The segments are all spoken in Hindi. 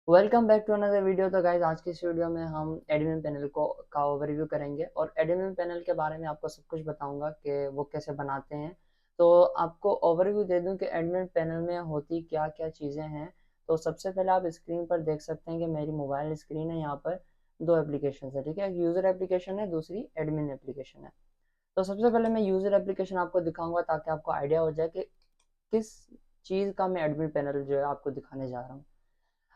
Welcome back to another video. तो गाइज आज की इस वीडियो में हम एडमिन पैनल का ओवरव्यू करेंगे और एडमिन पैनल के बारे में आपको सब कुछ बताऊंगा कि वो कैसे बनाते हैं। तो आपको ओवरव्यू दे दूं कि एडमिन पैनल में होती क्या क्या चीज़ें हैं। तो सबसे पहले आप स्क्रीन पर देख सकते हैं कि मेरी मोबाइल स्क्रीन है। यहाँ पर दो एप्लीकेशन है, ठीक है। एक यूज़र एप्लीकेशन है, दूसरी एडमिन एप्लीकेशन है। तो सबसे पहले मैं यूज़र एप्लीकेशन आपको दिखाऊंगा ताकि आपको आइडिया हो जाए कि किस चीज़ का मैं एडमिन पैनल जो है आपको दिखाने जा रहा हूँ।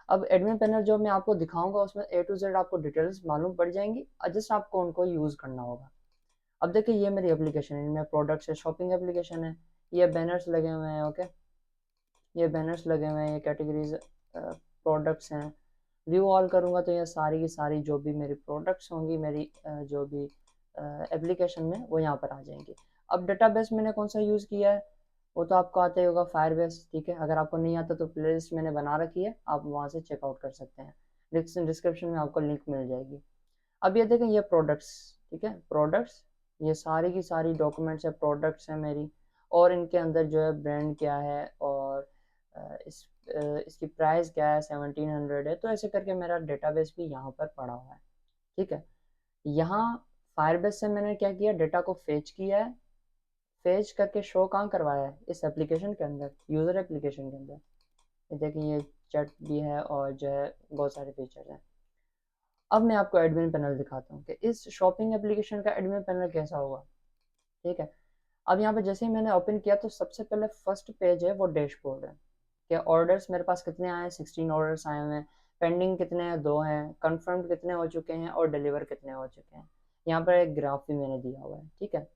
अब एडमिन पैनल जो मैं आपको दिखाऊंगा उसमें ए टू जेड आपको डिटेल्स मालूम पड़ जाएंगी और जस्ट आपको उनको यूज़ करना होगा। अब देखिए ये मेरी एप्लीकेशन है, इनमें प्रोडक्ट्स है, शॉपिंग एप्लीकेशन है। ये बैनर्स लगे हुए हैं, ओके। ये बैनर्स लगे हुए हैं, ये कैटेगरीज प्रोडक्ट्स हैं। व्यू ऑल करूँगा तो ये सारी की सारी जो भी मेरी प्रोडक्ट्स होंगी मेरी जो भी एप्लीकेशन में वो यहाँ पर आ जाएंगी। अब डेटाबेस मैंने कौन सा यूज़ किया है वो तो आपको आता ही होगा, फायरबेस, ठीक है। अगर आपको नहीं आता तो प्लेलिस्ट मैंने बना रखी है, आप वहाँ से चेकआउट कर सकते हैं। डिस्क्रिप्शन में आपको लिंक मिल जाएगी। अब ये देखें, ये प्रोडक्ट्स, ठीक है, प्रोडक्ट्स, ये सारी की सारी डॉक्यूमेंट्स है, प्रोडक्ट्स हैं मेरी। और इनके अंदर जो है ब्रांड क्या है और इसकी प्राइस क्या है, 1700 है। तो ऐसे करके मेरा डेटाबेस भी यहाँ पर पड़ा हुआ है, ठीक है। यहाँ फायरबेस से मैंने क्या किया, डेटा को फेच किया है। फेच करके शो कहाँ करवाया है, इस एप्लीकेशन के अंदर, यूज़र एप्लीकेशन के अंदर। ये देखिए, ये चैट भी है और जो है बहुत सारे फीचर्स हैं। अब मैं आपको एडमिन पैनल दिखाता हूँ कि इस शॉपिंग एप्लीकेशन का एडमिन पैनल कैसा होगा, ठीक है। अब यहाँ पे जैसे ही मैंने ओपन किया तो सबसे पहले फर्स्ट पेज है वो डैशबोर्ड है कि ऑर्डर्स मेरे पास कितने आए हैं, 16 ऑर्डर्स आए हुए हैं। पेंडिंग कितने हैं, 2 हैं। कंफर्म्ड कितने हो चुके हैं और डिलीवर कितने हो चुके हैं। यहाँ पर एक ग्राफ भी मैंने दिया हुआ है, ठीक है।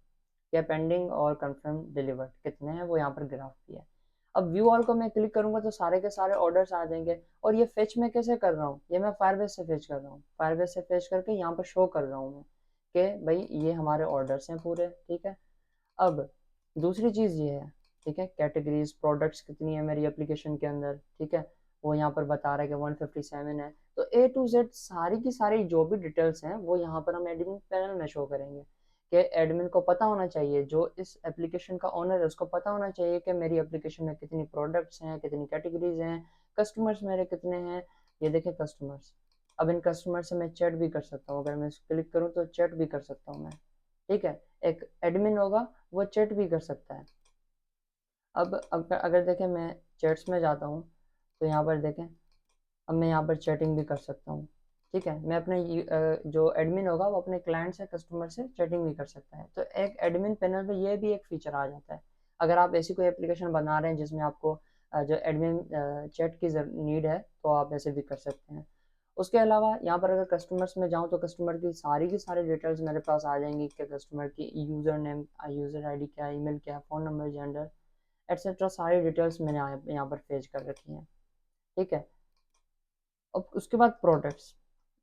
क्या पेंडिंग और कंफर्म डिलीवर्ड कितने हैं वो यहाँ पर ग्राफ भी है। अब व्यू ऑल को मैं क्लिक करूंगा तो सारे के सारे ऑर्डर्स आ जाएंगे। और ये फेच मैं कैसे कर रहा हूँ, ये मैं फायरबेस से फेच कर रहा हूँ। फायरबेस से फेच करके यहाँ पर शो कर रहा हूँ मैं कि भाई ये हमारे ऑर्डर्स हैं पूरे, ठीक है। अब दूसरी चीज़ ये है, ठीक है, कैटेगरीज प्रोडक्ट्स कितनी है मेरी एप्लीकेशन के अंदर, ठीक है। वो यहाँ पर बता रहा है कि 157 है। तो ए टू जेड सारी की सारी जो भी डिटेल्स हैं वो यहाँ पर हम एडमिन पैनल में शो करेंगे। कि एडमिन को पता होना चाहिए, जो इस एप्लीकेशन का ओनर है उसको पता होना चाहिए कि मेरी एप्लीकेशन में कितनी प्रोडक्ट्स हैं, कितनी कैटेगरीज हैं, कस्टमर्स मेरे कितने हैं। ये देखें कस्टमर्स। अब इन कस्टमर से मैं चैट भी कर सकता हूँ, अगर मैं क्लिक करूँ तो चैट भी कर सकता हूँ मैं, ठीक है। एक एडमिन होगा वो चैट भी कर सकता है। अब अगर देखें मैं चैट्स में जाता हूँ तो यहाँ पर देखें, अब मैं यहाँ पर चैटिंग भी कर सकता हूँ, ठीक है। मैं अपने जो एडमिन होगा वो अपने क्लाइंट से, कस्टमर से चैटिंग भी कर सकता है। तो एक एडमिन पैनल पे ये भी एक फीचर आ जाता है। अगर आप ऐसी कोई एप्लीकेशन बना रहे हैं जिसमें आपको जो एडमिन चैट की नीड है तो आप ऐसे भी कर सकते हैं। उसके अलावा यहाँ पर अगर कस्टमर्स में जाऊँ तो कस्टमर की सारी डिटेल्स मेरे पास आ जाएंगी कि कस्टमर की यूज़र नेम, यूज़र आईडी क्या है, ईमेल क्या है, फ़ोन नंबर, जेंडर, एटसेट्रा सारी डिटेल्स मैंने यहाँ पर फेच कर रखी हैं, ठीक है। अब उसके बाद प्रोडक्ट्स।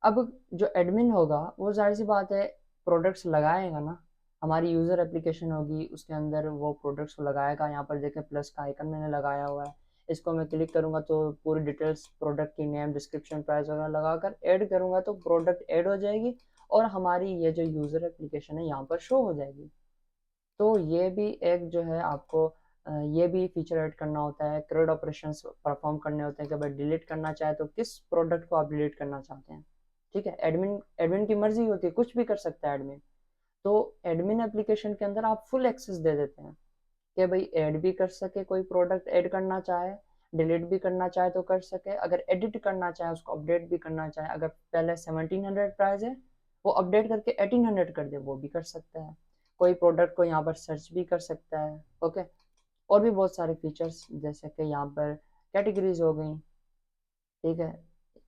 अब जो एडमिन होगा वो जाहिर सी बात है प्रोडक्ट्स लगाएगा ना। हमारी यूज़र एप्लीकेशन होगी उसके अंदर वो प्रोडक्ट्स को लगाएगा। यहाँ पर देखें प्लस का आइकन मैंने लगाया हुआ है। इसको मैं क्लिक करूँगा तो पूरी डिटेल्स, प्रोडक्ट की नेम, डिस्क्रिप्शन, प्राइस वगैरह लगाकर ऐड करूँगा तो प्रोडक्ट ऐड हो जाएगी और हमारी ये जो यूज़र एप्लीकेशन है यहाँ पर शो हो जाएगी। तो ये भी एक जो है आपको ये भी फीचर ऐड करना होता है। क्रेड ऑपरेशंस परफॉर्म करने होते हैं कि भाई डिलीट करना चाहे तो किस प्रोडक्ट को आप डिलीट करना चाहते हैं, ठीक है। एडमिन एडमिन की मर्जी होती है, कुछ भी कर सकता है एडमिन। तो एडमिन एप्लीकेशन के अंदर आप फुल एक्सेस दे देते हैं कि भाई ऐड भी कर सके, कोई प्रोडक्ट ऐड करना चाहे, डिलीट भी करना चाहे तो कर सके। अगर एडिट करना चाहे, उसको अपडेट भी करना चाहे, अगर पहले 1700 प्राइस है वो अपडेट करके 1800 कर दे वो भी कर सकता है। कोई प्रोडक्ट को यहाँ पर सर्च भी कर सकता है, ओके। और भी बहुत सारे फीचर्स जैसे कि यहाँ पर कैटेगरीज हो गई, ठीक है,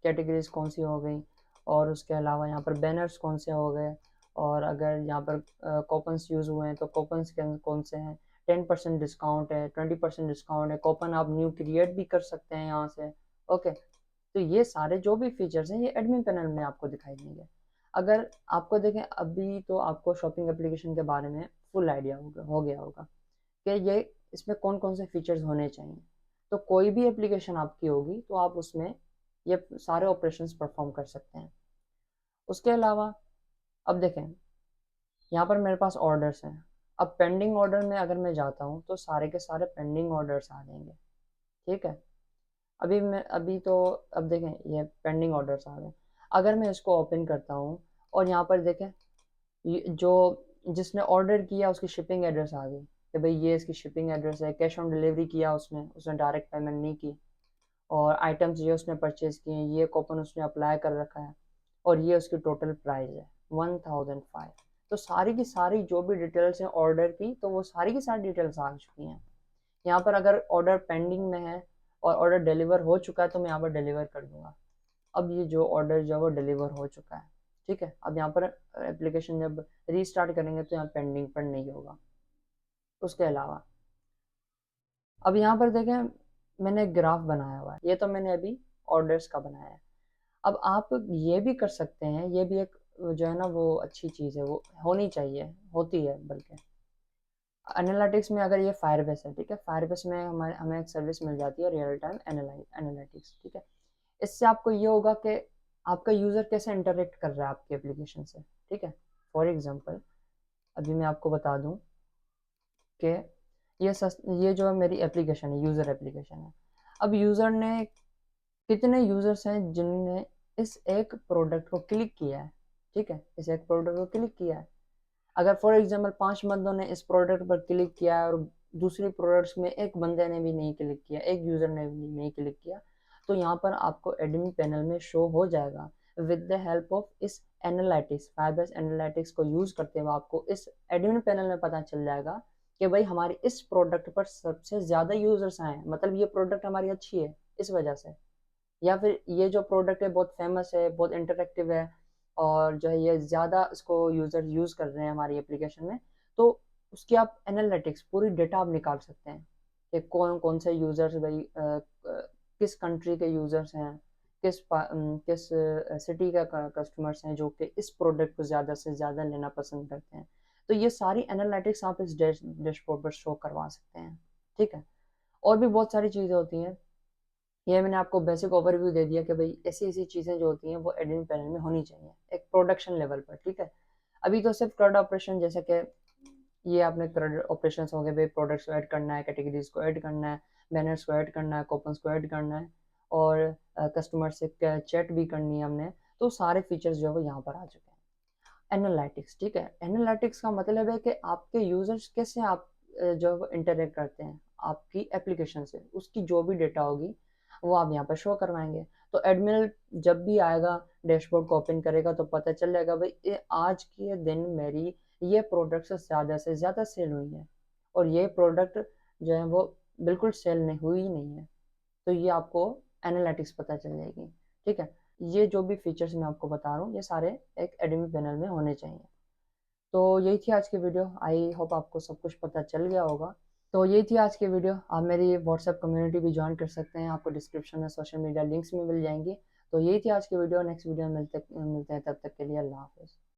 कैटेगरीज कौन सी हो गई। और उसके अलावा यहाँ पर बैनर्स कौन से हो गए। और अगर यहाँ पर कूपन्स यूज़ हुए हैं तो कूपन्स कौन से हैं। 10% डिस्काउंट है, 20% डिस्काउंट है, कूपन आप न्यू क्रिएट भी कर सकते हैं यहाँ से, ओके। तो ये सारे जो भी फीचर्स हैं ये एडमिन पैनल में आपको दिखाई देंगे। अगर आपको देखें अभी तो आपको शॉपिंग एप्लीकेशन के बारे में फुल आइडिया हो गया होगा कि ये इसमें कौन कौन से फीचर्स होने चाहिए। तो कोई भी एप्लीकेशन आपकी होगी तो आप उसमें ये सारे ऑपरेशंस परफॉर्म कर सकते हैं। उसके अलावा अब देखें यहाँ पर मेरे पास ऑर्डर्स हैं। अब पेंडिंग ऑर्डर में अगर मैं जाता हूँ तो सारे के सारे पेंडिंग ऑर्डर्स आ जाएंगे, ठीक है। अभी तो अब देखें ये पेंडिंग ऑर्डर्स आ गए। अगर मैं इसको ओपन करता हूँ और यहाँ पर देखें जो जिसने ऑर्डर किया उसकी शिपिंग एड्रेस आ गई कि भाई ये इसकी शिपिंग एड्रेस है। कैश ऑन डिलीवरी किया उसने डायरेक्ट पेमेंट नहीं की। और आइटम्स ये उसने परचेज किए हैं, ये कूपन उसने अप्लाई कर रखा है और ये उसकी टोटल प्राइस है 1005। तो सारी की सारी जो भी डिटेल्स हैं ऑर्डर की, तो वो सारी की सारी डिटेल्स आ चुकी हैं। यहाँ पर अगर ऑर्डर पेंडिंग में है और ऑर्डर डिलीवर हो चुका है तो मैं यहाँ पर डिलीवर कर दूंगा। अब ये जो ऑर्डर जो है वो डिलीवर हो चुका है, ठीक है। अब यहाँ पर एप्लीकेशन जब रीस्टार्ट करेंगे तो यहाँ पेंडिंग पर नहीं होगा। उसके अलावा अब यहाँ पर देखें मैंने एक ग्राफ बनाया हुआ है, ये तो मैंने अभी ऑर्डर्स का बनाया है। अब आप ये भी कर सकते हैं, ये भी एक जो है ना वो अच्छी चीज़ है, वो होनी चाहिए, होती है बल्कि। एनालिटिक्स में अगर ये फायरबेस है, ठीक है, फायरबेस में हमें एक सर्विस मिल जाती है रियल टाइम एनालिटिक्स, ठीक है। इससे आपको ये होगा कि आपका यूज़र कैसे इंटरेक्ट कर रहा है आपकी एप्लीकेशन से, ठीक है। फॉर एग्जांपल अभी मैं आपको बता दूं कि ये जो है मेरी एप्लीकेशन है, यूज़र एप्लीकेशन है। अब यूज़र ने कितने यूज़र्स हैं जिनने इस एक प्रोडक्ट को क्लिक किया है, ठीक है, इस एक प्रोडक्ट को क्लिक किया है। अगर फॉर एग्जांपल 5 बंदों ने इस प्रोडक्ट पर क्लिक किया और दूसरी प्रोडक्ट्स में एक बंदे ने भी नहीं क्लिक किया, एक यूज़र ने भी नहीं क्लिक किया, तो यहाँ पर आपको एडमिन पैनल में शो हो जाएगा विद द हेल्प ऑफ इस एनालिटिक्स, फायरबेस एनालिटिक्स को यूज़ करते हुए आपको इस एडमिन पैनल में पता चल जाएगा कि भाई हमारी इस प्रोडक्ट पर सबसे ज़्यादा यूज़र्स आए हैं, मतलब ये प्रोडक्ट हमारी अच्छी है इस वजह से। या फिर ये जो प्रोडक्ट है बहुत फेमस है, बहुत इंटरेक्टिव है और जो है ये ज़्यादा इसको यूज़र यूज़ कर रहे हैं हमारी एप्लीकेशन में। तो उसकी आप एनालिटिक्स पूरी डेटा आप निकाल सकते हैं कि कौन कौन से यूज़र्स भाई किस कंट्री के यूज़र्स हैं, किस सिटी का कस्टमर्स हैं जो कि इस प्रोडक्ट को ज़्यादा से ज़्यादा लेना पसंद करते हैं। तो ये सारी एनालिटिक्स आप इस डैशबोर्ड पर शो करवा सकते हैं, ठीक है। और भी बहुत सारी चीज़ें होती हैं, ये मैंने आपको बेसिक ओवरव्यू दे दिया कि भाई ऐसी ऐसी चीज़ें जो होती हैं वो एडमिन पैनल में होनी चाहिए एक प्रोडक्शन लेवल पर, ठीक है। अभी तो सिर्फ क्रेड ऑपरेशन, जैसे कि ये आपने क्रेड ऑपरेशन हो गए भाई, प्रोडक्ट्स को ऐड करना है, कैटेगरीज को ऐड करना है, बैनर्स को ऐड करना है, कूपन्स को ऐड करना है और कस्टमर से चैट भी करनी है हमने। तो सारे फीचर्स जो है वो यहाँ पर आ चुके हैं। एनालिटिक्स, ठीक है, एनालिटिक्स का मतलब है कि आपके यूजर्स कैसे आप जो है इंटरेक्ट करते हैं आपकी एप्लीकेशन से, उसकी जो भी डेटा होगी वो आप यहाँ पर शो करवाएंगे। तो एडमिन जब भी आएगा डैशबोर्ड को ओपन करेगा तो पता चल जाएगा भाई ये आज के दिन मेरी ये प्रोडक्ट से ज़्यादा सेल हुई है और ये प्रोडक्ट जो है वो बिल्कुल सेल नहीं हुई नहीं है। तो ये आपको एनालिटिक्स पता चल जाएगी, ठीक है। ये जो भी फीचर्स मैं आपको बता रहा हूँ ये सारे एक एडमिन पैनल में होने चाहिए। तो यही थी आज की वीडियो, आई होप आपको सब कुछ पता चल गया होगा। तो यही थी आज की वीडियो। आप मेरी व्हाट्सएप कम्युनिटी भी ज्वाइन कर सकते हैं, आपको डिस्क्रिप्शन में सोशल मीडिया लिंक्स भी मिल जाएंगी। तो यही थी आज की वीडियो, नेक्स्ट वीडियो में मिलते हैं, तब तक के लिए अल्लाह हाफिज़।